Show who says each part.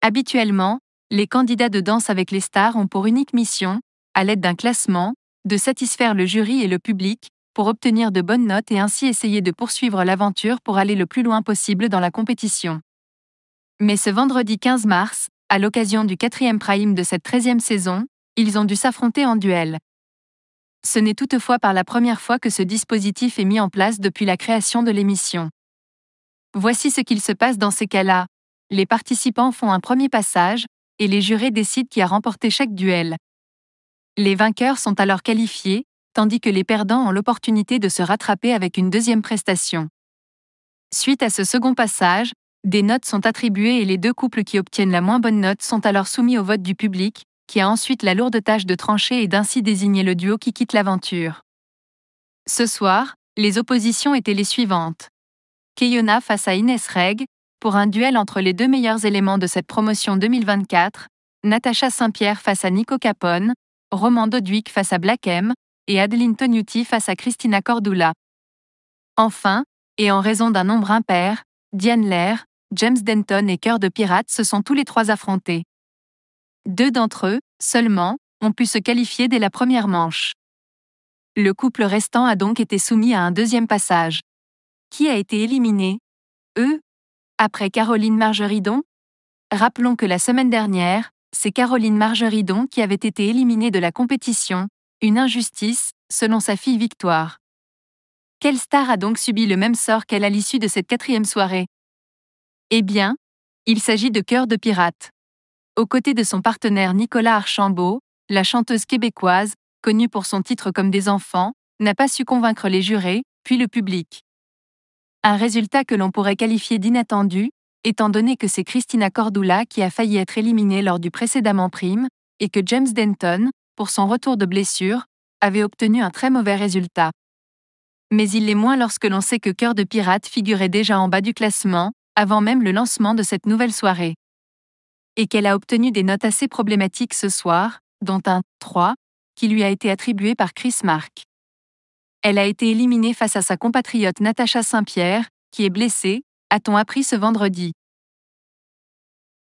Speaker 1: Habituellement, les candidats de Danse avec les stars ont pour unique mission, à l'aide d'un classement, de satisfaire le jury et le public, pour obtenir de bonnes notes et ainsi essayer de poursuivre l'aventure pour aller le plus loin possible dans la compétition. Mais ce vendredi 15 mars, à l'occasion du 4e prime de cette 13e saison, ils ont dû s'affronter en duel. Ce n'est toutefois pas la première fois que ce dispositif est mis en place depuis la création de l'émission. Voici ce qu'il se passe dans ces cas-là. Les participants font un premier passage, et les jurés décident qui a remporté chaque duel. Les vainqueurs sont alors qualifiés, tandis que les perdants ont l'opportunité de se rattraper avec une deuxième prestation. Suite à ce second passage, des notes sont attribuées et les deux couples qui obtiennent la moins bonne note sont alors soumis au vote du public, qui a ensuite la lourde tâche de trancher et d'ainsi désigner le duo qui quitte l'aventure. Ce soir, les oppositions étaient les suivantes. Keyona face à Inès Reg, pour un duel entre les deux meilleurs éléments de cette promotion 2024, Natacha Saint-Pierre face à Nico Capone, Roman Dodwick face à Black M, et Adeline Tognuti face à Christina Cordula. Enfin, et en raison d'un nombre impair, Diane Lair, James Denton et Cœur de Pirate se sont tous les trois affrontés. 2 d'entre eux, seulement, ont pu se qualifier dès la première manche. Le couple restant a donc été soumis à un deuxième passage. Qui a été éliminé? Eux? Après Caroline Margeridon? Rappelons que la semaine dernière, c'est Caroline Margeridon qui avait été éliminée de la compétition, une injustice, selon sa fille Victoire. Quelle star a donc subi le même sort qu'elle à l'issue de cette 4e soirée? Eh bien, il s'agit de Cœur de Pirate. Aux côtés de son partenaire Nicolas Archambault, la chanteuse québécoise, connue pour son titre Comme des enfants, n'a pas su convaincre les jurés, puis le public. Un résultat que l'on pourrait qualifier d'inattendu, étant donné que c'est Christina Cordula qui a failli être éliminée lors du précédemment prime, et que James Denton, pour son retour de blessure, avait obtenu un très mauvais résultat. Mais il l'est moins lorsque l'on sait que Cœur de Pirate figurait déjà en bas du classement, avant même le lancement de cette nouvelle soirée. Et qu'elle a obtenu des notes assez problématiques ce soir, dont un 3, qui lui a été attribué par Chris Mark. Elle a été éliminée face à sa compatriote Natacha Saint-Pierre, qui est blessée, a-t-on appris ce vendredi.